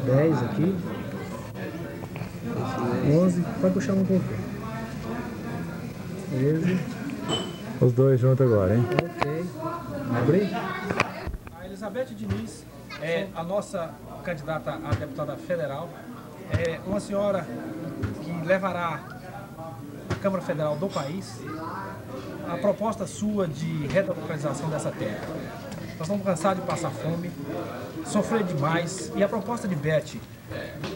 10 aqui. 11. Pode puxar um pouquinho. 13. Os dois juntos agora, hein? Ok. Abrir. A Elizabeth Diniz é a nossa candidata a deputada federal. É uma senhora que levará a Câmara Federal do país a proposta sua de redemocratização dessa terra. Nós estamos cansados de passar fome, sofrer demais, e a proposta de Beth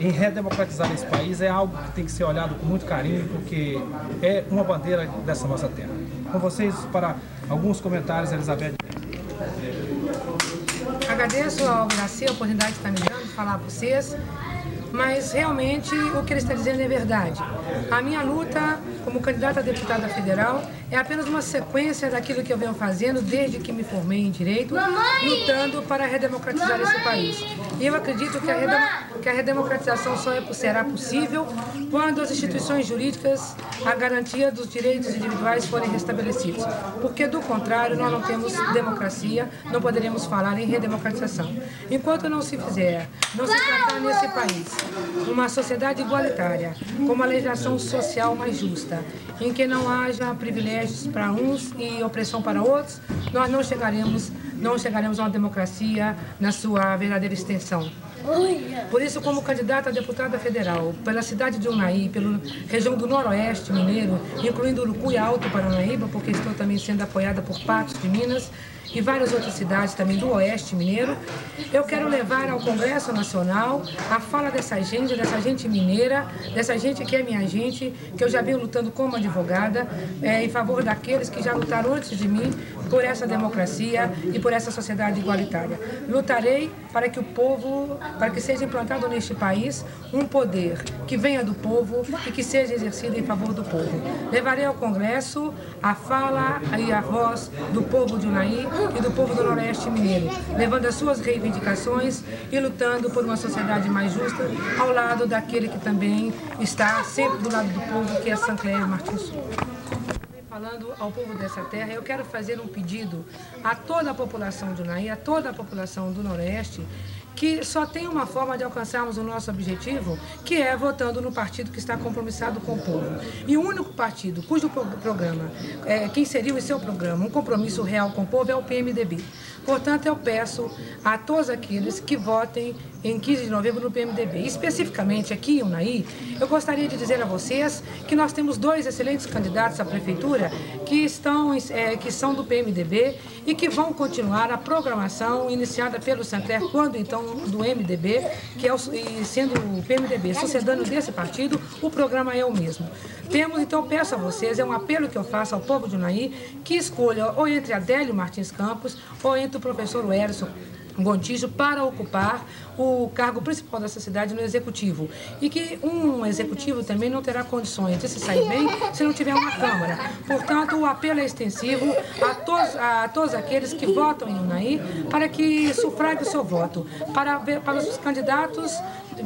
em redemocratizar esse país é algo que tem que ser olhado com muito carinho, porque é uma bandeira dessa nossa terra. Com vocês, para alguns comentários, Elizabeth. Agradeço ao Graci a oportunidade de estar me dando de falar a vocês, mas realmente o que ele está dizendo é verdade. A minha luta como candidata a deputada federal é apenas uma sequência daquilo que eu venho fazendo desde que me formei em Direito, lutando para redemocratizar esse país. E eu acredito que a redemocratização só será possível quando as instituições jurídicas, a garantia dos direitos individuais forem restabelecidos. Porque, do contrário, nós não temos democracia, não poderemos falar em redemocratização. Enquanto não se fizer, não se tratar nesse país uma sociedade igualitária, com uma legislação social mais justa, em que não haja privilégios para uns e opressão para outros, nós não chegaremos a uma democracia na sua verdadeira extensão. Por isso, como candidata a deputada federal pela cidade de Unai, pela região do Noroeste Mineiro, incluindo Urucu e Alto Paranaíba, porque estou também sendo apoiada por Patos de Minas e várias outras cidades também do Oeste Mineiro, eu quero levar ao Congresso Nacional a fala dessa gente mineira, dessa gente que é minha gente, que eu já venho lutando como advogada, em favor daqueles que já lutaram antes de mim por essa democracia e por essa sociedade igualitária. Lutarei para que o povo, para que seja implantado neste país um poder que venha do povo e que seja exercido em favor do povo. Levarei ao Congresso a fala e a voz do povo de Unai e do povo do Noroeste Mineiro, levando as suas reivindicações e lutando por uma sociedade mais justa, ao lado daquele que também está sempre do lado do povo, que é Sancler Martins. Falando ao povo dessa terra, eu quero fazer um pedido a toda a população de Unai, a toda a população do Noroeste, que só tem uma forma de alcançarmos o nosso objetivo, que é votando no partido que está compromissado com o povo. E o único partido cujo programa, que inseriu em seu programa um compromisso real com o povo é o PMDB. Portanto, eu peço a todos aqueles que votem em 15 de novembro no PMDB. Especificamente aqui em Unai, eu gostaria de dizer a vocês que nós temos dois excelentes candidatos à prefeitura que são do PMDB e que vão continuar a programação iniciada pelo Sancler, quando então do MDB, que é sendo o PMDB sucedâneo desse partido, o programa é o mesmo. Então, peço a vocês, é um apelo que eu faço ao povo de Unai, que escolha ou entre Adélio Martins Campos ou entre o professor Wellington Gontijo para ocupar o cargo principal dessa cidade no executivo. E que um executivo também não terá condições de se sair bem se não tiver uma Câmara. Portanto, o apelo é extensivo a todos aqueles que votam em Unai para que sufraguem o seu voto, para os candidatos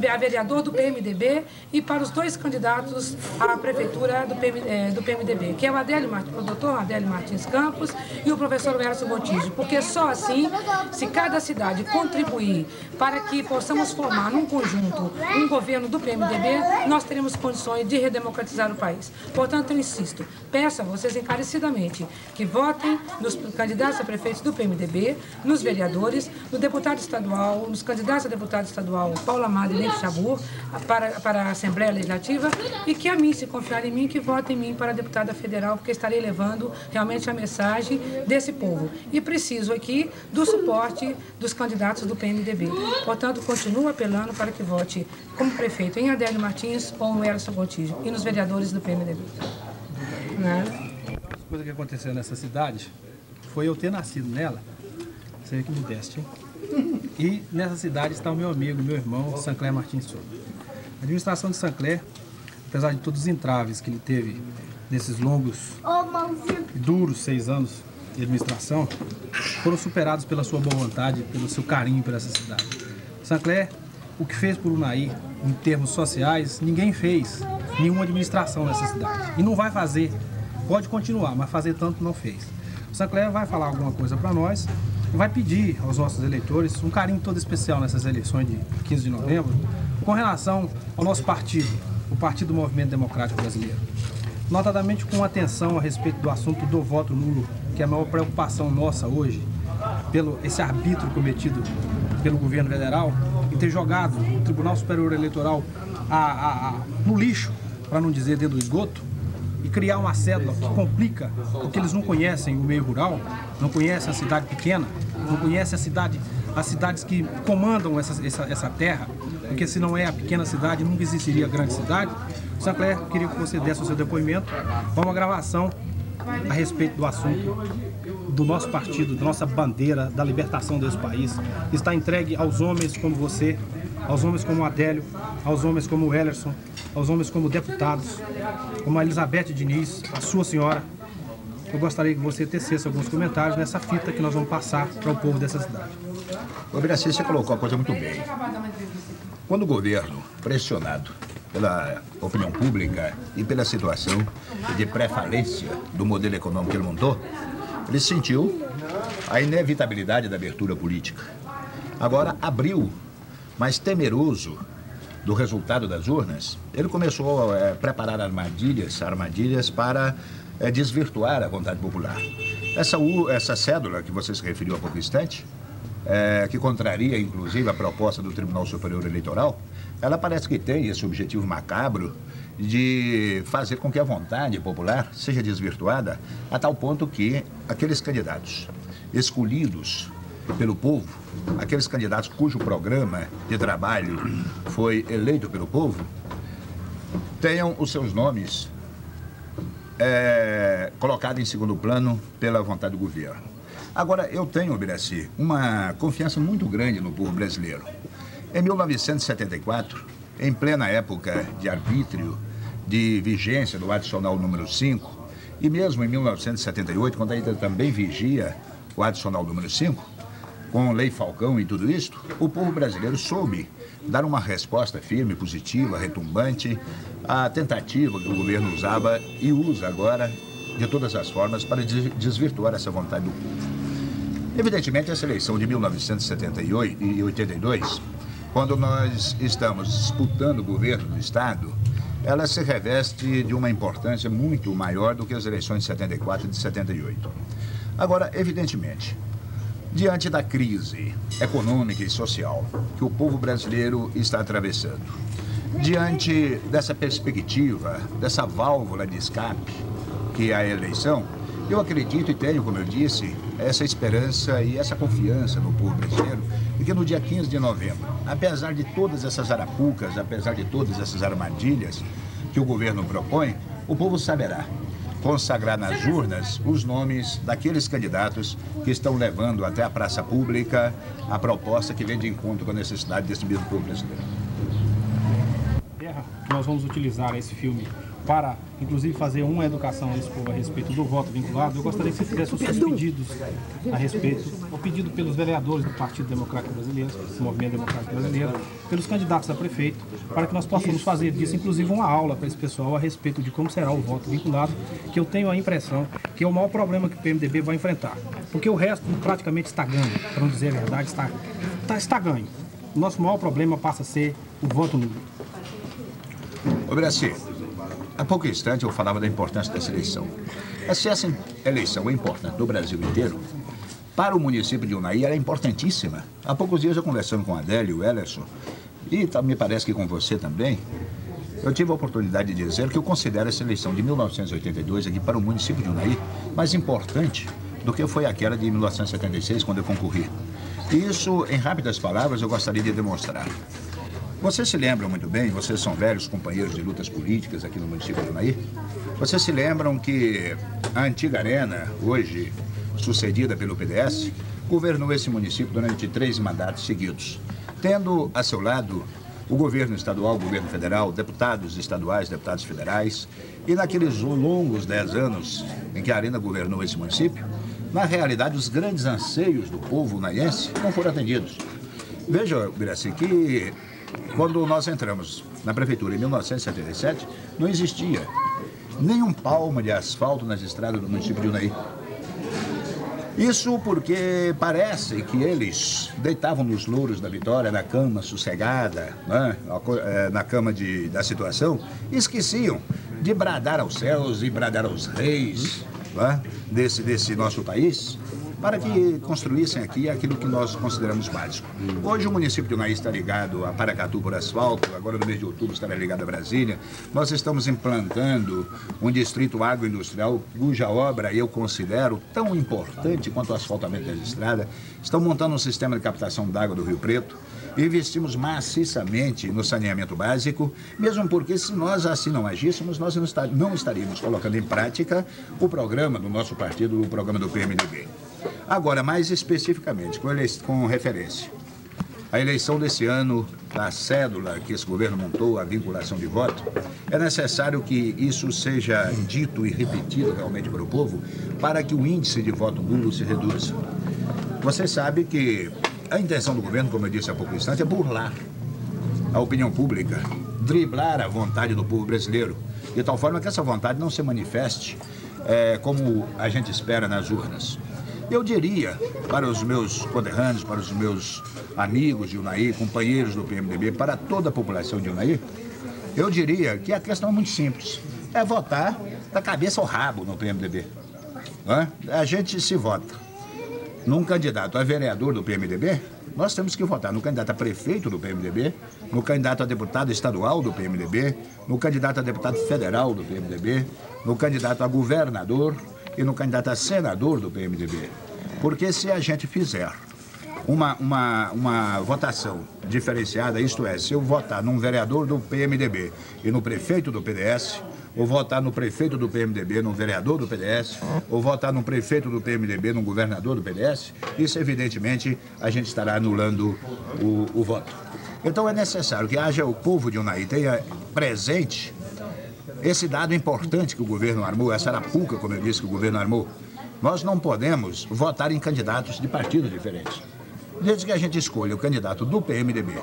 a vereador do PMDB e para os dois candidatos à prefeitura do PMDB, que é o doutor Adélio Martins Campos e o professor Wellington Gontijo, porque só assim, se cada cidade contribuir para que possamos formar num conjunto um governo do PMDB, nós teremos condições de redemocratizar o país. Portanto, eu insisto, peço a vocês encarecidamente que votem nos candidatos a prefeitos do PMDB, nos vereadores, no deputado estadual, nos candidatos a deputado estadual Paula Amado Chabur, para a Assembleia Legislativa, e que a mim, se confiar em mim, que votem em mim para a deputada federal, porque estarei levando realmente a mensagem desse povo. E preciso aqui do suporte dos candidatos do PMDB. Portanto, continuo apelando para que vote como prefeito em Adélio Martins ou no Wellington Gontijo e nos vereadores do PMDB. A coisa que aconteceu nessa cidade foi eu ter nascido nela, você que me deste, hein? E nessa cidade está o meu amigo, meu irmão, Sancler Martins Souza. A administração de Sancler, apesar de todos os entraves que ele teve nesses longos e duros 6 anos de administração, foram superados pela sua boa vontade, pelo seu carinho por essa cidade. Sancler, o que fez por Unai, em termos sociais, ninguém fez, nenhuma administração nessa cidade. E não vai fazer, pode continuar, mas fazer tanto não fez. O Sancler vai falar alguma coisa para nós vai pedir aos nossos eleitores um carinho todo especial nessas eleições de 15 de novembro com relação ao nosso partido, o Partido do Movimento Democrático Brasileiro. Notadamente com atenção a respeito do assunto do voto nulo, que é a maior preocupação nossa hoje, pelo esse arbítrio cometido pelo governo federal e ter jogado o Tribunal Superior Eleitoral no lixo, para não dizer dentro do esgoto, e criar uma cédula que complica, porque eles não conhecem o meio rural, não conhecem a cidade pequena, não conhecem as cidades que comandam essa terra, porque se não é a pequena cidade, nunca existiria a grande cidade. Sancler, queria que você desse o seu depoimento para uma gravação a respeito do assunto do nosso partido, da nossa bandeira, da libertação desse país, que está entregue aos homens como você, aos homens como o Adélio, aos homens como o Ellerson, aos homens como deputados, como a Elizabeth Diniz, a sua senhora. Eu gostaria que você tecesse alguns comentários nessa fita que nós vamos passar para o povo dessa cidade. O Ibiraci, você colocou a coisa muito bem. Quando o governo, pressionado pela opinião pública e pela situação de pré-falência do modelo econômico que ele montou, ele sentiu a inevitabilidade da abertura política. Agora abriu, mas temeroso do resultado das urnas, ele começou a preparar armadilhas para desvirtuar a vontade popular. Essa cédula que você se referiu há pouco instante, que contraria, inclusive, a proposta do Tribunal Superior Eleitoral, ela parece que tem esse objetivo macabro de fazer com que a vontade popular seja desvirtuada a tal ponto que aqueles candidatos escolhidos pelo povo, aqueles candidatos cujo programa de trabalho foi eleito pelo povo, tenham os seus nomes colocados em segundo plano pela vontade do governo. Agora, eu tenho, Ibiraci, uma confiança muito grande no povo brasileiro. Em 1974, em plena época de arbítrio, de vigência do adicional número 5, e mesmo em 1978, quando ainda também vigia o adicional número 5, com Lei Falcão e tudo isso, o povo brasileiro soube dar uma resposta firme, positiva, retumbante à tentativa que o governo usava e usa agora, de todas as formas, para desvirtuar essa vontade do povo. Evidentemente, essa eleição de 1978 e 82, quando nós estamos disputando o governo do Estado, ela se reveste de uma importância muito maior do que as eleições de 74 e de 78. Agora, evidentemente, diante da crise econômica e social que o povo brasileiro está atravessando, diante dessa perspectiva, dessa válvula de escape que é a eleição, eu acredito e tenho, como eu disse, essa esperança e essa confiança no povo brasileiro e que no dia 15 de novembro, apesar de todas essas arapucas, apesar de todas essas armadilhas que o governo propõe, o povo saberá consagrar nas urnas os nomes daqueles candidatos que estão levando até a praça pública a proposta que vem de encontro com a necessidade desse mesmo povo brasileiro. Nós vamos utilizar esse filme para, inclusive, fazer uma educação a esse povo a respeito do voto vinculado. Eu gostaria que você fizesse os seus pedidos a respeito, o pedido pelos vereadores do Partido Democrático Brasileiro, do Movimento Democrático Brasileiro, pelos candidatos a prefeito, para que nós possamos fazer disso, inclusive, uma aula para esse pessoal a respeito de como será o voto vinculado, que eu tenho a impressão que é o maior problema que o PMDB vai enfrentar. Porque o resto praticamente está ganho, para não dizer a verdade, está ganho. O nosso maior problema passa a ser o voto nulo. Ô, Ibiraci, há pouco instante eu falava da importância dessa eleição. Se essa eleição é importante no Brasil inteiro, para o município de Unai ela é importantíssima. Há poucos dias eu conversando com a Adélio, o Ellerson, e me parece que com você também, eu tive a oportunidade de dizer que eu considero essa eleição de 1982 aqui para o município de Unai mais importante do que foi aquela de 1976, quando eu concorri. E isso, em rápidas palavras, eu gostaria de demonstrar. Vocês se lembram muito bem, vocês são velhos companheiros de lutas políticas aqui no município de Unai, vocês se lembram que a antiga Arena, hoje sucedida pelo PDS, governou esse município durante 3 mandatos seguidos, tendo a seu lado o governo estadual, o governo federal, deputados estaduais, deputados federais, e naqueles longos 10 anos em que a Arena governou esse município, na realidade os grandes anseios do povo unaiense não foram atendidos. Veja, Ibiraci, que quando nós entramos na prefeitura em 1977, não existia nem um palmo de asfalto nas estradas do município de Unai. Isso porque parece que eles deitavam nos louros da vitória, na cama sossegada, né? Na cama da situação, e esqueciam de bradar aos céus e bradar aos reis, né? desse nosso país, para que construíssem aqui aquilo que nós consideramos básico. Hoje o município de Unai está ligado a Paracatu por asfalto, agora no mês de outubro estará ligado a Brasília. Nós estamos implantando um distrito agroindustrial cuja obra eu considero tão importante quanto o asfaltamento da estrada. Estão montando um sistema de captação d'água do Rio Preto. Investimos maciçamente no saneamento básico, mesmo porque se nós assim não agíssemos, nós não estaríamos colocando em prática o programa do nosso partido, o programa do PMDB. Agora, mais especificamente, com referência à eleição desse ano, da cédula que esse governo montou, a vinculação de voto, é necessário que isso seja dito e repetido realmente para o povo, para que o índice de voto nulo se reduza. Você sabe que a intenção do governo, como eu disse há pouco instante, é burlar a opinião pública, driblar a vontade do povo brasileiro, de tal forma que essa vontade não se manifeste como a gente espera nas urnas. Eu diria para os meus conterrâneos, para os meus amigos de Unai, companheiros do PMDB, para toda a população de Unai, eu diria que a questão é muito simples. É votar da cabeça ao rabo no PMDB. A gente se vota num candidato a vereador do PMDB, nós temos que votar no candidato a prefeito do PMDB, no candidato a deputado estadual do PMDB, no candidato a deputado federal do PMDB, no candidato a governador e no candidato a senador do PMDB. Porque se a gente fizer uma votação diferenciada, isto é, se eu votar num vereador do PMDB e no prefeito do PDS, ou votar no prefeito do PMDB, no vereador do PDS, ou votar no prefeito do PMDB, no governador do PDS, isso evidentemente a gente estará anulando o voto. Então é necessário que haja o povo de Unai tenha presente esse dado importante que o governo armou, essa arapuca, como eu disse, que o governo armou. Nós não podemos votar em candidatos de partidos diferentes. Desde que a gente escolha o candidato do PMDB,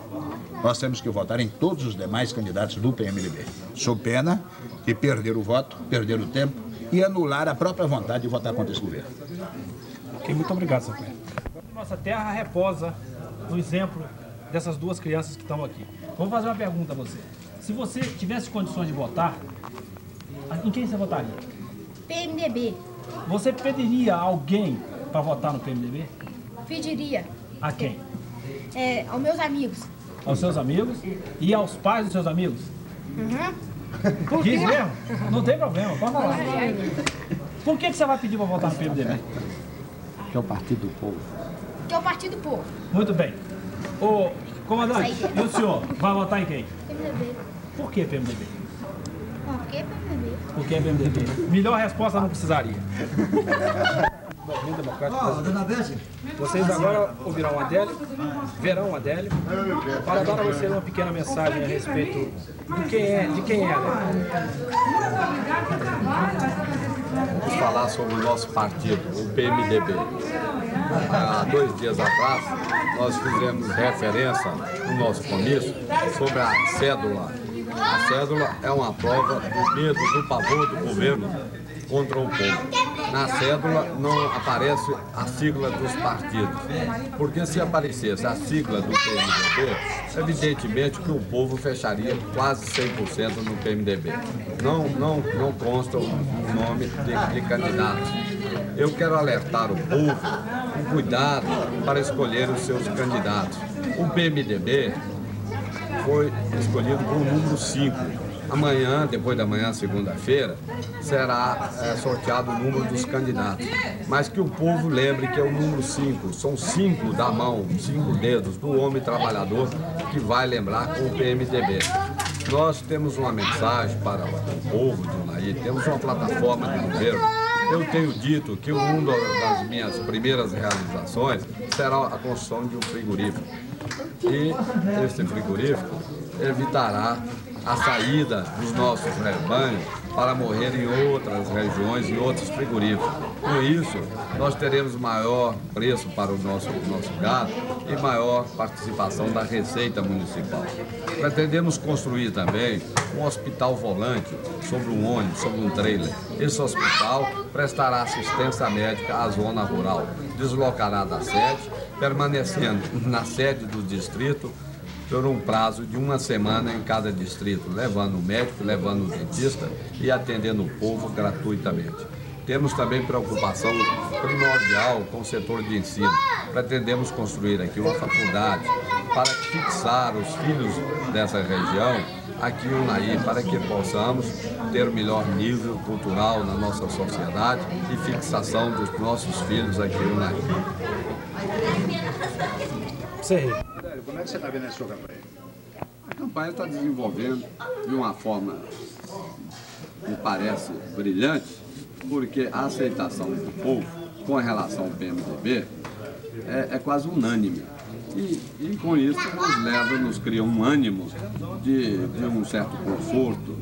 nós temos que votar em todos os demais candidatos do PMDB, sob pena de perder o voto, perder o tempo e anular a própria vontade de votar contra esse governo. Ok, muito obrigado, Sampaio. Nossa terra reposa no exemplo dessas duas crianças que estão aqui. Vamos fazer uma pergunta a você. Se você tivesse condições de votar, em quem você votaria? PMDB. Você pediria a alguém para votar no PMDB? Pediria. A quem? Aos meus amigos. Aos seus amigos? E aos pais dos seus amigos? Uhum. Diz mesmo? Não tem problema, pode falar. Por que você vai pedir para votar no PMDB? Que é o Partido do Povo. Que é o Partido do Povo. Muito bem. Ô, comandante, e o senhor vai votar em quem? PMDB. Por que PMDB? Por que PMDB? Por que PMDB? Melhor resposta não precisaria. Movimento Democrático. Vocês agora ouvirão a Adélio, verão a Adélio, para dar a vocês uma pequena mensagem a respeito de quem é ela. Vamos falar sobre o nosso partido, o PMDB. Há 2 dias atrás, nós fizemos referência no nosso comício sobre a cédula. A cédula é uma prova do medo, do pavor do governo contra o povo. Na cédula não aparece a sigla dos partidos, porque se aparecesse a sigla do PMDB, evidentemente que o povo fecharia quase 100% no PMDB. Não consta o nome de candidatos. Eu quero alertar o povo com cuidado para escolher os seus candidatos. O PMDB foi escolhido com o número 5. Amanhã, depois da manhã, segunda-feira, será sorteado o número dos candidatos. Mas que o povo lembre que é o número 5. São 5 da mão, 5 dedos do homem trabalhador que vai lembrar com o PMDB. Nós temos uma mensagem para o povo de Unai, temos uma plataforma de governo. Eu tenho dito que uma das minhas primeiras realizações será a construção de um frigorífico. E este frigorífico evitará a saída dos nossos rebanhos para morrer em outras regiões, em outros frigoríficos. Com isso, nós teremos maior preço para o nosso gado e maior participação da receita municipal. Pretendemos construir também um hospital volante sobre um ônibus, sobre um trailer. Esse hospital prestará assistência médica à zona rural, deslocará da sede, permanecendo na sede do distrito por um prazo de 1 semana em cada distrito, levando o médico, levando o dentista e atendendo o povo gratuitamente. Temos também preocupação primordial com o setor de ensino. Pretendemos construir aqui uma faculdade para fixar os filhos dessa região aqui em Unai, para que possamos ter o melhor nível cultural na nossa sociedade e fixação dos nossos filhos aqui em Unai. Como é que você está vendo a sua campanha? A campanha está desenvolvendo de uma forma, me parece, brilhante, porque a aceitação do povo com relação ao PMDB é quase unânime. E com isso nos cria um ânimo de um certo conforto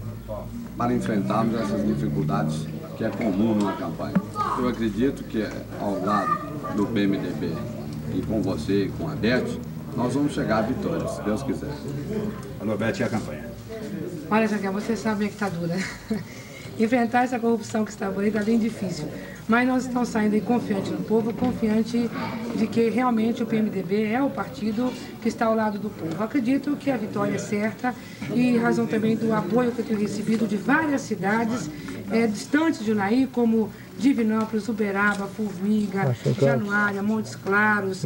para enfrentarmos essas dificuldades que é comum numa campanha. Eu acredito que ao lado do PMDB e com você e com a Beth, nós vamos chegar à vitória, se Deus quiser. Alô, Beth, e a campanha? Olha, Jaquel, você sabe que está dura. Enfrentar essa corrupção que está por aí está bem difícil. Mas nós estamos saindo aí confiante no povo, confiante de que realmente o PMDB é o partido que está ao lado do povo. Acredito que a vitória é certa e em razão também do apoio que eu tenho recebido de várias cidades distantes de Unai, como Divinópolis, Uberaba, Formiga, Januária, Montes Claros,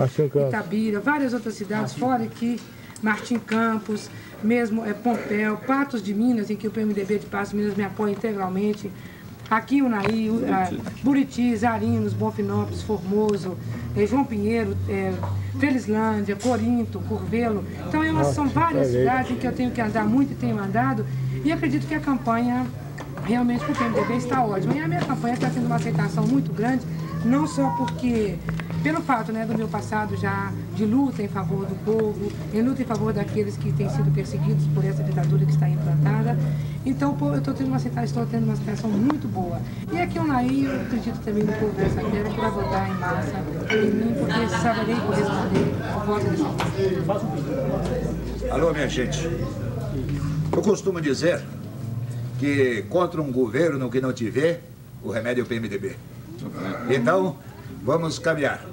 Itabira, várias outras cidades fora aqui, Martim Campos, mesmo Pompéu, Patos de Minas, em que o PMDB de Patos de Minas me apoia integralmente, aqui em Unai, Buriti, Zarinos, Bonfinópolis, Formoso, João Pinheiro, Felizlândia, Corinto, Curvelo. Então são várias cidades em que eu tenho que andar muito e tenho andado, e acredito que a campanha realmente para o PMDB está ótima. E a minha campanha está tendo uma aceitação muito grande, não só porque, pelo fato do meu passado já de luta em favor do povo, em luta em favor daqueles que têm sido perseguidos por essa ditadura que está implantada. Então, eu estou tendo uma aceitação muito boa. E aqui em Unai, eu acredito também no povo dessa terra que vai votar em massa em mim, porque saberei corresponder ao voto dessa terra. Alô, minha gente. Eu costumo dizer que contra um governo que não tiver, o remédio é o PMDB. Então, vamos caminhar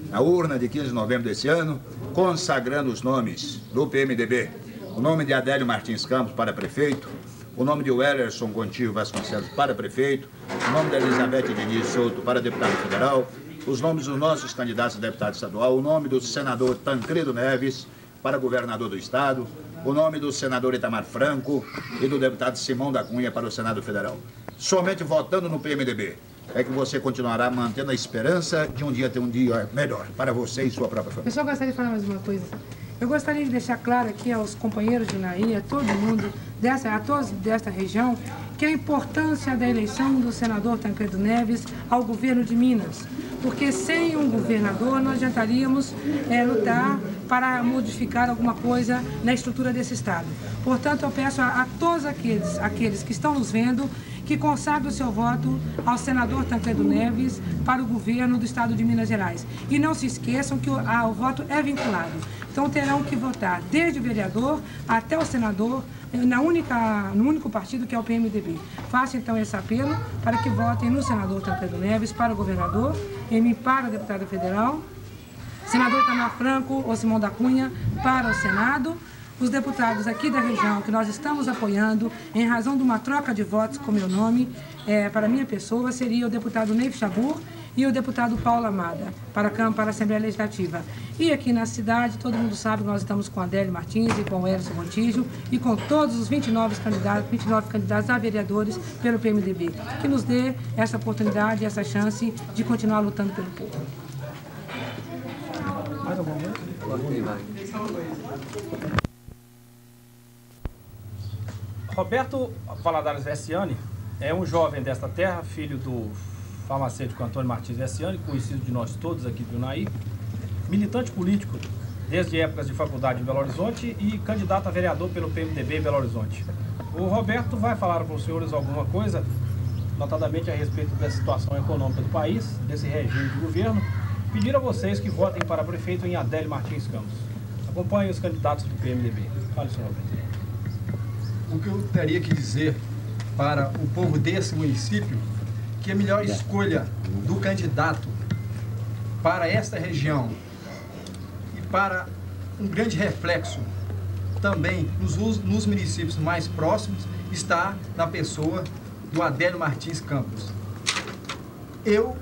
na urna de 15 de novembro desse ano, consagrando os nomes do PMDB. O nome de Adélio Martins Campos para prefeito, o nome de Wellerson Gontijo Vasconcelos para prefeito, o nome da Elizabeth Diniz Souto para deputado federal, os nomes dos nossos candidatos a deputado estadual, o nome do senador Tancredo Neves para governador do estado, o nome do senador Itamar Franco e do deputado Simão da Cunha para o Senado Federal. Somente votando no PMDB é que você continuará mantendo a esperança de um dia ter um dia melhor para você e sua própria família. Eu só gostaria de falar mais uma coisa. Eu gostaria de deixar claro aqui aos companheiros de Unai, a todo mundo, a todos desta região, que a importância da eleição do senador Tancredo Neves ao governo de Minas. Porque sem um governador não adiantaríamos lutar para modificar alguma coisa na estrutura desse Estado. Portanto, eu peço a todos aqueles que estão nos vendo que consagrem o seu voto ao senador Tancredo Neves para o governo do Estado de Minas Gerais. E não se esqueçam que o voto é vinculado. Então terão que votar desde o vereador até o senador no único partido que é o PMDB. Faço então esse apelo para que votem no senador Tancredo Neves para o governador, em mim para a deputada federal, senador Itamar Franco ou Simão da Cunha para o Senado, os deputados aqui da região que nós estamos apoiando em razão de uma troca de votos com meu nome, para a minha pessoa, seria o deputado Ney Chabur e o deputado Paulo Amada, para a Assembleia Legislativa. E aqui na cidade, todo mundo sabe que nós estamos com Adélio Martins e com o Wellerson Gontijo e com todos os 29 candidatos a vereadores pelo PMDB, que nos dê essa oportunidade, essa chance de continuar lutando pelo povo. Mais alguma coisa? Roberto Valadares Vessiani é um jovem desta terra, filho do farmacêutico Antônio Martins Vessiani, conhecido de nós todos aqui do Unai, militante político desde épocas de faculdade em Belo Horizonte e candidato a vereador pelo PMDB em Belo Horizonte. O Roberto vai falar para os senhores alguma coisa notadamente a respeito da situação econômica do país, desse regime de governo, pedir a vocês que votem para prefeito em Adélio Martins Campos. Acompanhem os candidatos do PMDB. Fale, senhor Roberto. O que eu teria que dizer para o povo desse município, que a melhor escolha do candidato para esta região e para um grande reflexo também nos municípios mais próximos está na pessoa do Adélio Martins Campos. Eu,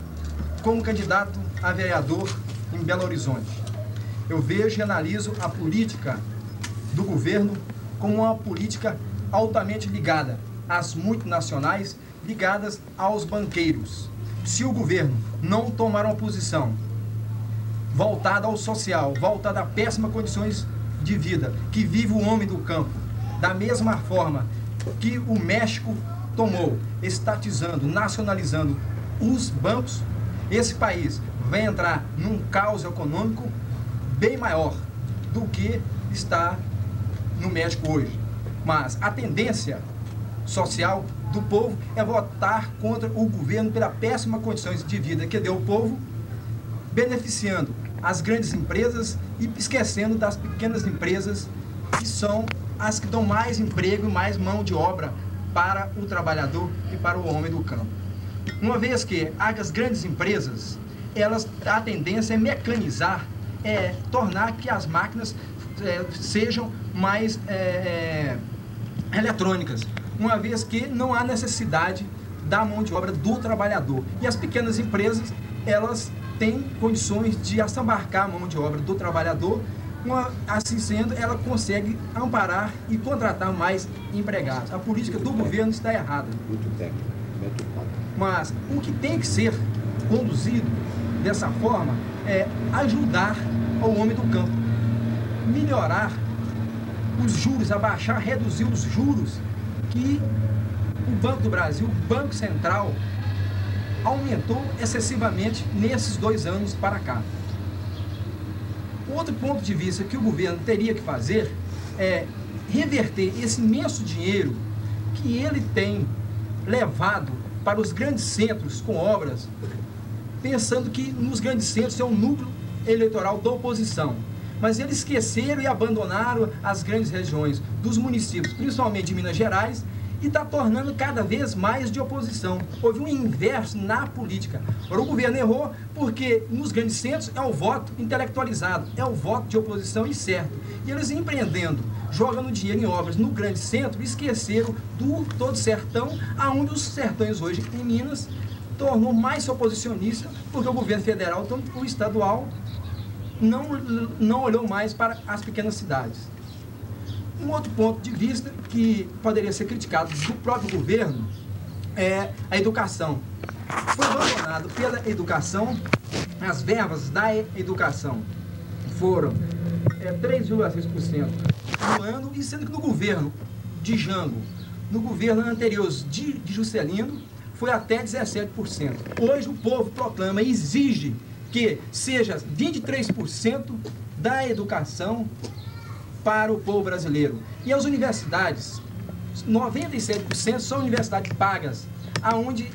como candidato a vereador em Belo Horizonte, eu vejo e analiso a política do governo como uma política altamente ligada às multinacionais, ligadas aos banqueiros. Se o governo não tomar uma posição voltada ao social, voltada a péssimas condições de vida que vive o homem do campo, da mesma forma que o México tomou, estatizando, nacionalizando os bancos, esse país vai entrar num caos econômico bem maior do que está no México hoje. Mas a tendência social do povo é votar contra o governo pelas péssimas condições de vida que deu ao povo, beneficiando as grandes empresas e esquecendo das pequenas empresas, que são as que dão mais emprego e mais mão de obra para o trabalhador e para o homem do campo. Uma vez que as grandes empresas, a tendência é mecanizar, tornar que as máquinas sejam mais eletrônicas, uma vez que não há necessidade da mão de obra do trabalhador. E as pequenas empresas, elas têm condições de assambarcar a mão de obra do trabalhador, assim sendo, ela consegue amparar e contratar mais empregados. A política do governo está errada. Mas o que tem que ser conduzido dessa forma é ajudar ao homem do campo, melhorar os juros, abaixar, reduzir os juros que o Banco do Brasil, o Banco Central, aumentou excessivamente nesses 2 anos para cá. Outro ponto de vista que o governo teria que fazer é reverter esse imenso dinheiro que ele tem levado para os grandes centros com obras, pensando que nos grandes centros é um núcleo eleitoral da oposição. Mas eles esqueceram e abandonaram as grandes regiões dos municípios, principalmente de Minas Gerais, e está tornando cada vez mais de oposição. Houve um inverso na política. Agora, o governo errou porque nos grandes centros é o voto intelectualizado, é o voto de oposição incerto. E eles empreendendo, jogando dinheiro em obras no grande centro, esqueceram do todo sertão, aonde os sertões hoje em Minas tornou mais oposicionista, porque o governo federal, tanto o estadual, não olhou mais para as pequenas cidades. Um outro ponto de vista que poderia ser criticado do próprio governo é a educação. Foi abandonado pela educação, as verbas da educação foram 3,6% no ano, e sendo que no governo de Jango, no governo anterior de Juscelino, foi até 17%. Hoje o povo proclama e exige que seja 23% da educação para o povo brasileiro. E as universidades, 97% são universidades pagas, aonde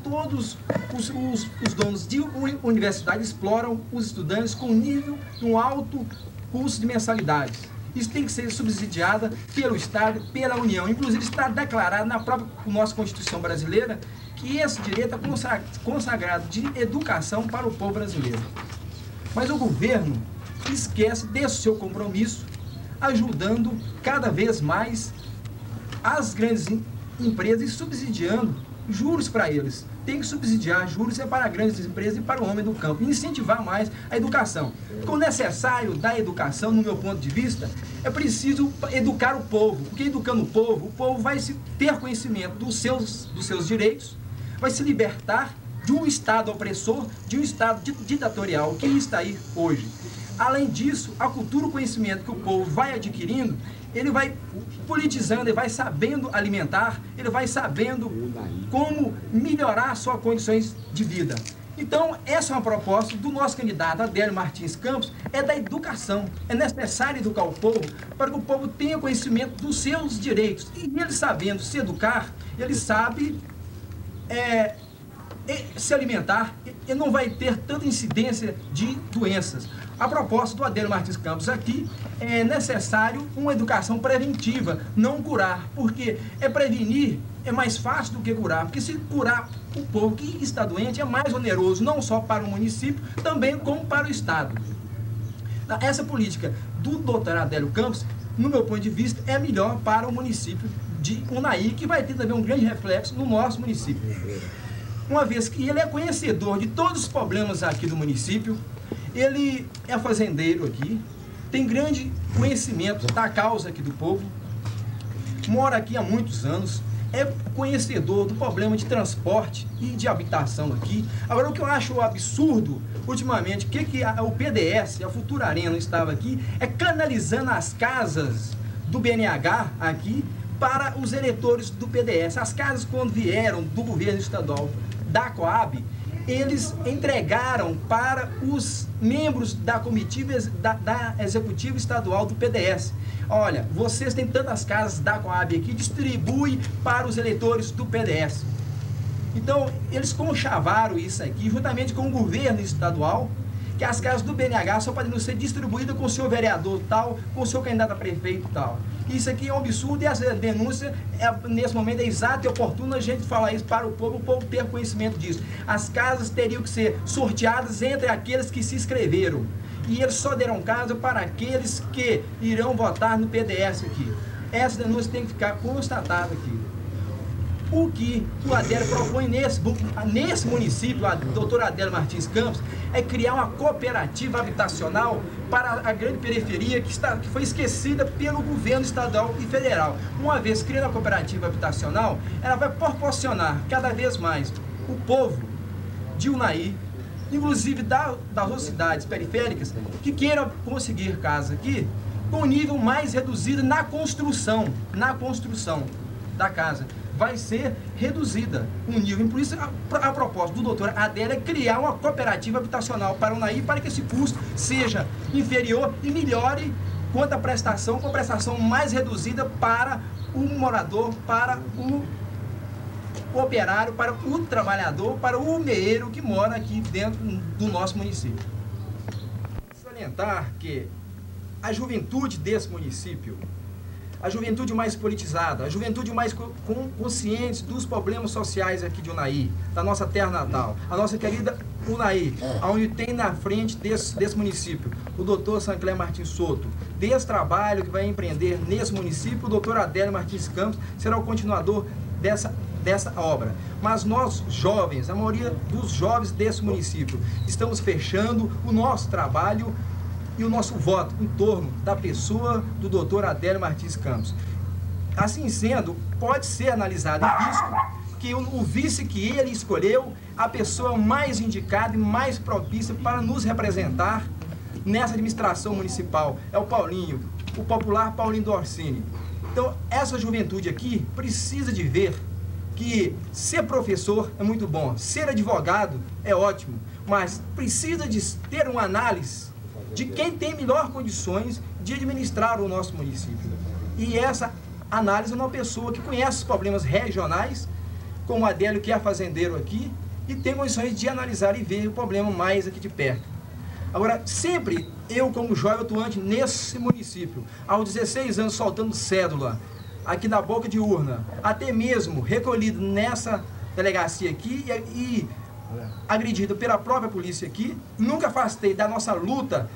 todos os donos de universidade exploram os estudantes com um alto custo de mensalidades. Isso tem que ser subsidiada pelo Estado, pela União. Inclusive está declarado na própria nossa Constituição brasileira que esse direito é consagrado de educação para o povo brasileiro. Mas o governo esquece desse seu compromisso, ajudando cada vez mais as grandes empresas e subsidiando juros para eles. Tem que subsidiar juros para grandes empresas e para o homem do campo, e incentivar mais a educação. O necessário da educação, no meu ponto de vista, é preciso educar o povo, porque educando o povo vai ter conhecimento dos seus direitos, vai se libertar de um Estado opressor, de um Estado ditatorial que está aí hoje. Além disso, a cultura, o conhecimento que o povo vai adquirindo, ele vai politizando, ele vai sabendo alimentar, ele vai sabendo como melhorar suas condições de vida. Então, essa é uma proposta do nosso candidato Adélio Martins Campos, é da educação. É necessário educar o povo para que o povo tenha conhecimento dos seus direitos. E ele sabendo se educar, ele sabe se alimentar e não vai ter tanta incidência de doenças. A proposta do Adélio Martins Campos aqui é necessário uma educação preventiva, não curar, porque prevenir é mais fácil do que curar, porque se curar o povo que está doente é mais oneroso, não só para o município, também como para o Estado. Essa política do Dr. Adélio Campos, no meu ponto de vista, é melhor para o município de Unai, que vai ter também um grande reflexo no nosso município. Uma vez que ele é conhecedor de todos os problemas aqui do município, ele é fazendeiro aqui, tem grande conhecimento da causa aqui do povo, mora aqui há muitos anos, é conhecedor do problema de transporte e de habitação aqui. Agora, o que eu acho absurdo, ultimamente, que o PDS, a Futura Arena, estava aqui, é canalizando as casas do BNH aqui para os eleitores do PDS. As casas, quando vieram do governo estadual da Coab, eles entregaram para os membros da comitiva da executiva estadual do PDS. Olha, vocês têm tantas casas da Coab aqui, distribui para os eleitores do PDS. Então, eles conchavaram isso aqui, juntamente com o governo estadual, que as casas do BNH só podem ser distribuídas com o seu vereador tal, com o seu candidato a prefeito tal. Isso aqui é um absurdo e essa denúncia, nesse momento, é exata e oportuna a gente falar isso para o povo ter conhecimento disso. As casas teriam que ser sorteadas entre aqueles que se inscreveram. E eles só deram casa para aqueles que irão votar no PDS aqui. Essa denúncia tem que ficar constatada aqui. O que o Adélio propõe nesse município, a doutora Adélio Martins Campos, é criar uma cooperativa habitacional para a grande periferia que foi esquecida pelo governo estadual e federal. Uma vez criando a cooperativa habitacional, ela vai proporcionar cada vez mais o povo de Unai, inclusive das outras cidades periféricas, que queiram conseguir casa aqui, com nível mais reduzido na construção da casa. Vai ser reduzida um nível. Por isso, a proposta do doutor Adélio é criar uma cooperativa habitacional para o Unai, para que esse custo seja inferior e melhore quanto à prestação, com a prestação mais reduzida para o morador, para o operário, para o trabalhador, para o meeiro que mora aqui dentro do nosso município. Salientar que a juventude desse município, a juventude mais politizada, a juventude mais consciente dos problemas sociais aqui de Unai, da nossa terra natal, a nossa querida Unai, onde tem na frente desse município o doutor Sancler Martins Soto, desse trabalho que vai empreender nesse município, o doutor Adélio Martins Campos será o continuador dessa obra. Mas nós, jovens, a maioria dos jovens desse município, estamos fechando o nosso trabalho e o nosso voto em torno da pessoa do doutor Adélio Martins Campos. Assim sendo, pode ser analisado em risco que o vice que ele escolheu, a pessoa mais indicada e mais propícia para nos representar nessa administração municipal, é o Paulinho, o popular Paulinho Dorsini. Então, essa juventude aqui precisa de ver que ser professor é muito bom, ser advogado é ótimo, mas precisa de ter uma análise de quem tem melhor condições de administrar o nosso município. E essa análise é uma pessoa que conhece os problemas regionais, como o Adélio, que é fazendeiro aqui, e tem condições de analisar e ver o problema mais aqui de perto. Agora, sempre eu, como jovem atuante nesse município, aos 16 anos soltando cédula, aqui na boca de urna, até mesmo recolhido nessa delegacia aqui e agredido pela própria polícia aqui, nunca afastei da nossa luta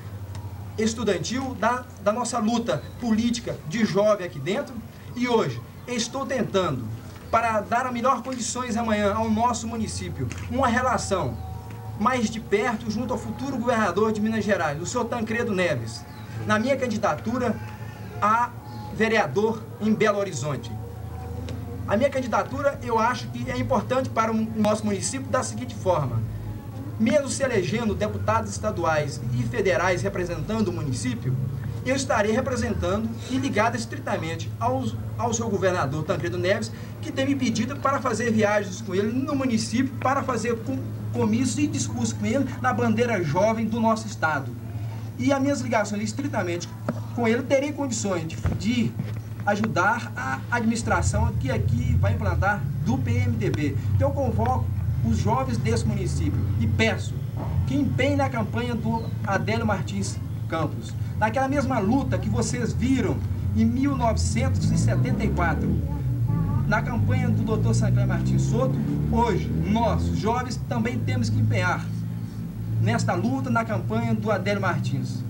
estudantil, da nossa luta política de jovem aqui dentro, e hoje estou tentando, para dar as melhores condições amanhã ao nosso município, uma relação mais de perto junto ao futuro governador de Minas Gerais, o senhor Tancredo Neves, na minha candidatura a vereador em Belo Horizonte. A minha candidatura, eu acho que é importante para o nosso município da seguinte forma: mesmo se elegendo deputados estaduais e federais representando o município, eu estarei representando e ligado estritamente ao seu governador Tancredo Neves, que tem me pedido para fazer viagens com ele no município, para fazer comícios e discursos com ele na bandeira jovem do nosso estado. E as minhas ligações estritamente com ele, terei condições de ajudar a administração que aqui vai implantar do PMDB. Então eu convoco os jovens desse município e peço que empenhem na campanha do Adélio Martins Campos, naquela mesma luta que vocês viram em 1974, na campanha do Dr. Sancler Martins Soto. Hoje, nós, jovens, também temos que empenhar nesta luta, na campanha do Adélio Martins.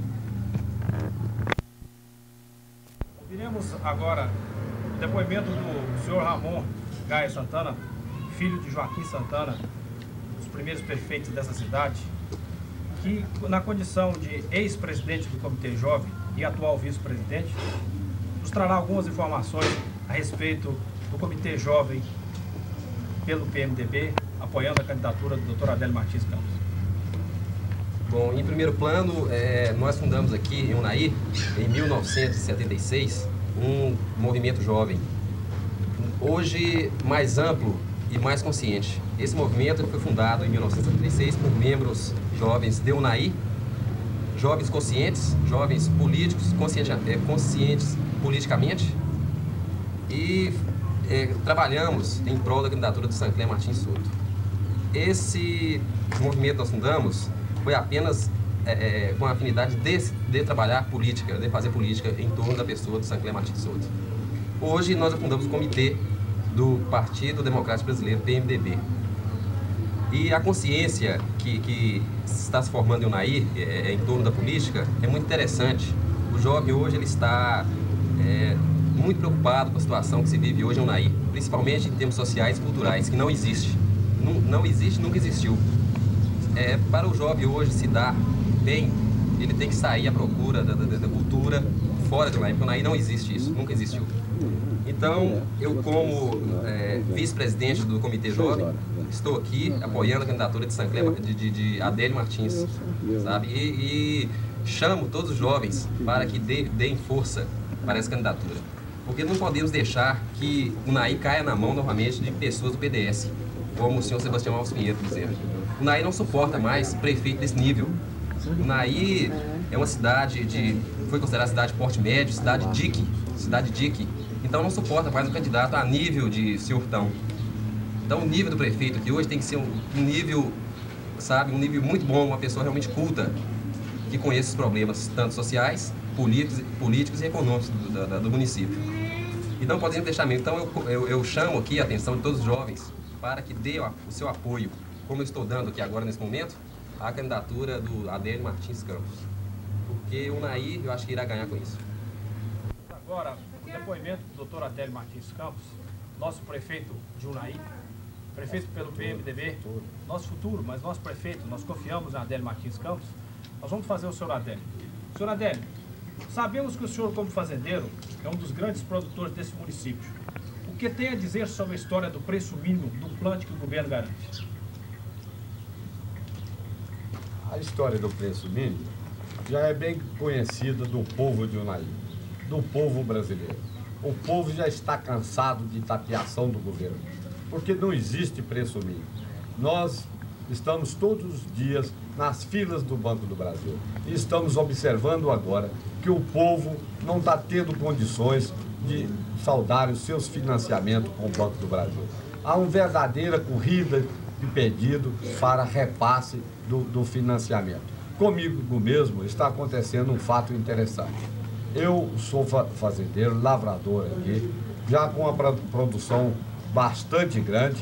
Ouviremos agora o depoimento do senhor Ramon Gaia Santana, filho de Joaquim Santana, os primeiros prefeitos dessa cidade, que, na condição de ex-presidente do Comitê Jovem e atual vice-presidente, nos trará algumas informações a respeito do Comitê Jovem pelo PMDB, apoiando a candidatura do Dr. Adélio Martins Campos. Bom, em primeiro plano, nós fundamos aqui em Unaí, em 1976, um movimento jovem, hoje mais amplo e mais consciente. Esse movimento foi fundado em 1976 por membros jovens de Unaí, jovens conscientes, jovens políticos, conscientes politicamente, e trabalhamos em prol da candidatura do Sancler Martins Soto. Esse movimento que nós fundamos foi apenas com a afinidade de trabalhar política, de fazer política em torno da pessoa do Sancler Martins Soto. Hoje nós fundamos o comitê do Partido Democrático Brasileiro, PMDB. E a consciência que está se formando em Unaí, em torno da política, é muito interessante. O jovem hoje ele está muito preocupado com a situação que se vive hoje em Unaí, principalmente em termos sociais e culturais, que não existe. Não existe, nunca existiu. Para o jovem hoje se dar bem, ele tem que sair à procura da cultura fora de Unaí, porque Unaí não existe isso, nunca existiu. Então, eu como vice-presidente do Comitê Jovem, estou aqui apoiando a candidatura de Sancler, de Adélio Martins, sabe? E chamo todos os jovens para que deem força para essa candidatura. Porque não podemos deixar que Unaí caia na mão novamente de pessoas do PDS, como o senhor Sebastião Alves Pinheiro, por exemplo. Unaí não suporta mais prefeito desse nível. Unaí é uma cidade foi considerada cidade de porte médio, cidade DIC. Então não suporta mais um candidato a nível de Ciurtão. Então o nível do prefeito aqui hoje tem que ser um nível, sabe, um nível muito bom, uma pessoa realmente culta, que conheça os problemas tanto sociais, políticos e econômicos do município. Então podemos deixar mesmo. Então eu chamo aqui a atenção de todos os jovens para que dê o seu apoio, como eu estou dando aqui agora nesse momento, à candidatura do Adélio Martins Campos. Porque o Unaí, eu acho que irá ganhar com isso. Agora, o depoimento do Dr. Adélio Martins Campos, nosso prefeito de Unaí, prefeito pelo PMDB, nosso futuro, mas nosso prefeito, nós confiamos em Adélio Martins Campos. Nós vamos fazer o senhor Adélio. Senhor Adélio, sabemos que o senhor, como fazendeiro, é um dos grandes produtores desse município. O que tem a dizer sobre a história do preço mínimo do plante que o governo garante? A história do preço mínimo já é bem conhecida do povo de Unaí, do povo brasileiro. O povo já está cansado de tapeação do governo, porque não existe preço mínimo. Nós estamos todos os dias nas filas do Banco do Brasil e estamos observando agora que o povo não está tendo condições de saldar os seus financiamentos com o Banco do Brasil. Há uma verdadeira corrida de pedido para repasse do financiamento. Comigo mesmo está acontecendo um fato interessante. Eu sou fazendeiro, lavrador aqui, já com uma produção bastante grande,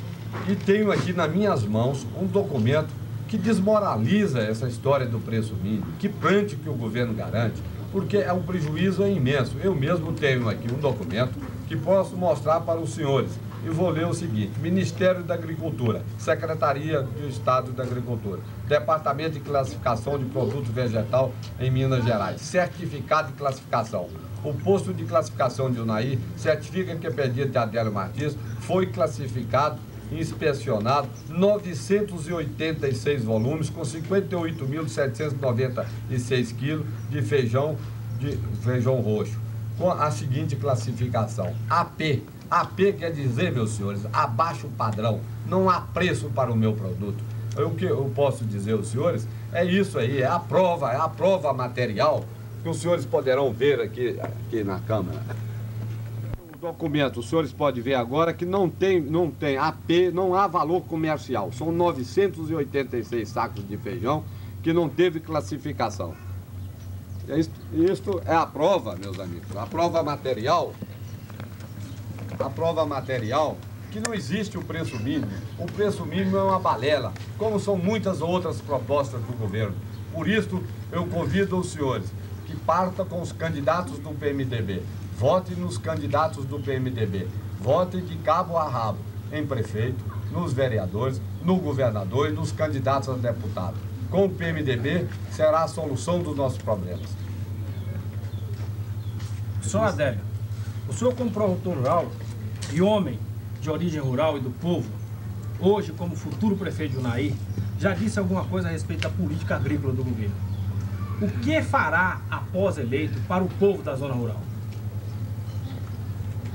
e tenho aqui nas minhas mãos um documento que desmoraliza essa história do preço mínimo, que plante que o governo garante, porque o prejuízo é imenso. Eu mesmo tenho aqui um documento que posso mostrar para os senhores. E vou ler o seguinte: Ministério da Agricultura, Secretaria do Estado da Agricultura, Departamento de Classificação de Produto Vegetal em Minas Gerais, certificado de classificação. O posto de classificação de Unaí certifica que a pedido de Adélio Martins foi classificado e inspecionado 986 volumes com 58.796 quilos de feijão roxo, com a seguinte classificação: AP. AP quer dizer, meus senhores, abaixo padrão, não há preço para o meu produto. O que eu posso dizer aos senhores é isso aí, é a prova material que os senhores poderão ver aqui na Câmara. documento, os senhores podem ver agora que não tem AP, não há valor comercial. São 986 sacos de feijão que não teve classificação. Isto é a prova, meus amigos, a prova material que não existe o preço mínimo. O preço mínimo é uma balela, como são muitas outras propostas do governo. Por isso, eu convido os senhores que partam com os candidatos do PMDB. Vote nos candidatos do PMDB. Vote de cabo a rabo em prefeito, nos vereadores, no governador e nos candidatos a deputado. Com o PMDB será a solução dos nossos problemas. Senhor Adélio, o senhor como produtor rural e homem de origem rural e do povo, hoje como futuro prefeito de Unai, já disse alguma coisa a respeito da política agrícola do governo. O que fará após eleito para o povo da zona rural?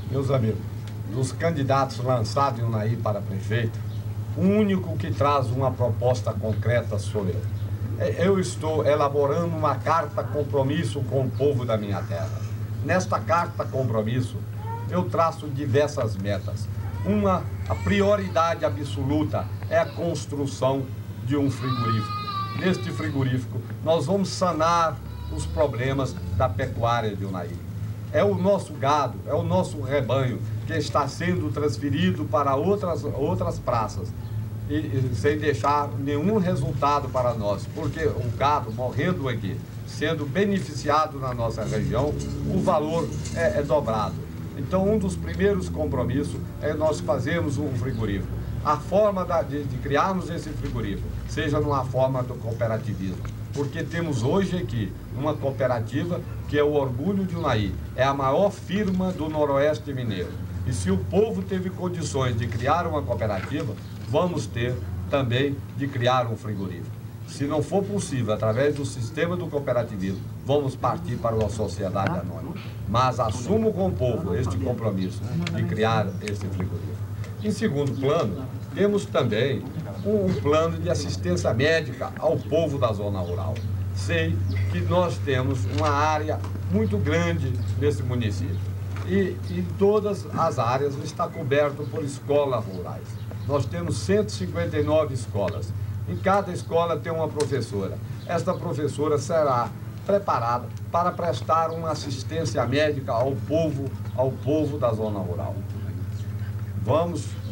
Meus amigos, dos candidatos lançados em Unai para prefeito, o único que traz uma proposta concreta sou eu. Eu estou elaborando uma carta compromisso com o povo da minha terra. Nesta carta compromisso, eu traço diversas metas. A prioridade absoluta é a construção de um frigorífico. Neste frigorífico, nós vamos sanar os problemas da pecuária de Unai. É o nosso gado, é o nosso rebanho que está sendo transferido para outras praças e sem deixar nenhum resultado para nós, porque o gado morrendo aqui, sendo beneficiado na nossa região, o valor é dobrado. Então, um dos primeiros compromissos é nós fazermos um frigorífico. A forma de criarmos esse frigorífico seja numa forma do cooperativismo. Porque temos hoje aqui uma cooperativa que é o orgulho de Unai, é a maior firma do Noroeste Mineiro. E se o povo teve condições de criar uma cooperativa, vamos ter também de criar um frigorífico. Se não for possível, através do sistema do cooperativismo, vamos partir para uma sociedade anônima. Mas assumo com o povo este compromisso de criar esse frigorífico. Em segundo plano, temos também um plano de assistência médica ao povo da zona rural. Sei que nós temos uma área muito grande nesse município e todas as áreas está coberto por escolas rurais. Nós temos 159 escolas. Em cada escola tem uma professora. Esta professora será preparada para prestar uma assistência médica ao povo da zona rural.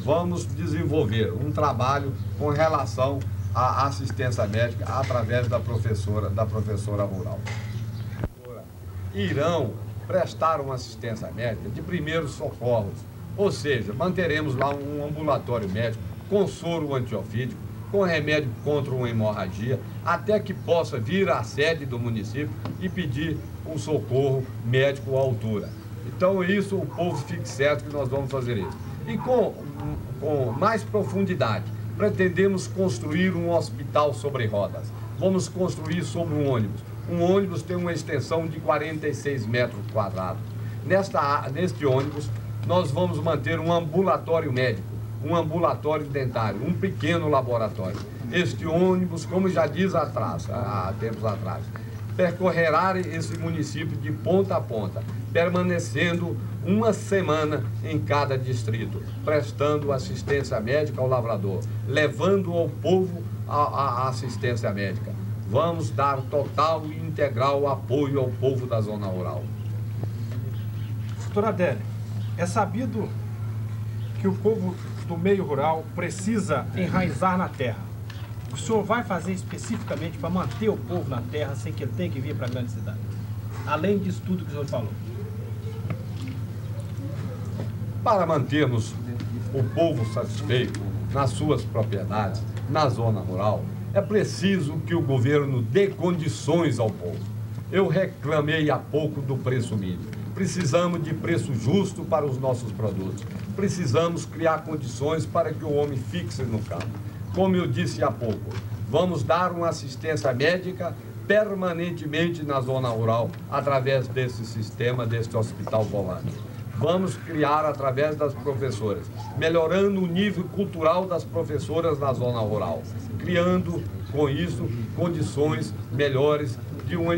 Vamos desenvolver um trabalho com relação à assistência médica através da professora rural. Irão prestar uma assistência médica de primeiros socorros, ou seja, manteremos lá um ambulatório médico com soro antiofídico, com remédio contra uma hemorragia, até que possa vir à sede do município e pedir um socorro médico à altura. Então, isso, o povo fique certo que nós vamos fazer isso. E com mais profundidade, pretendemos construir um hospital sobre rodas. Vamos construir sobre um ônibus. Um ônibus tem uma extensão de 46 metros quadrados. Neste ônibus, nós vamos manter um ambulatório médico, um ambulatório dentário, um pequeno laboratório. Este ônibus, como já diz há tempos atrás, percorrerá esse município de ponta a ponta, permanecendo uma semana em cada distrito, prestando assistência médica ao lavrador, levando ao povo a assistência médica. Vamos dar total e integral apoio ao povo da zona rural. Doutor Adélio, é sabido que o povo do meio rural precisa enraizar na terra. O senhor vai fazer especificamente para manter o povo na terra sem que ele tenha que vir para a grande cidade? Além disso tudo que o senhor falou. Para mantermos o povo satisfeito nas suas propriedades, na zona rural, é preciso que o governo dê condições ao povo. Eu reclamei há pouco do preço mínimo. Precisamos de preço justo para os nossos produtos. Precisamos criar condições para que o homem fixe no campo. Como eu disse há pouco, vamos dar uma assistência médica permanentemente na zona rural, através desse sistema, deste hospital volante. Vamos criar através das professoras, melhorando o nível cultural das professoras na zona rural, criando, com isso, condições melhores de uma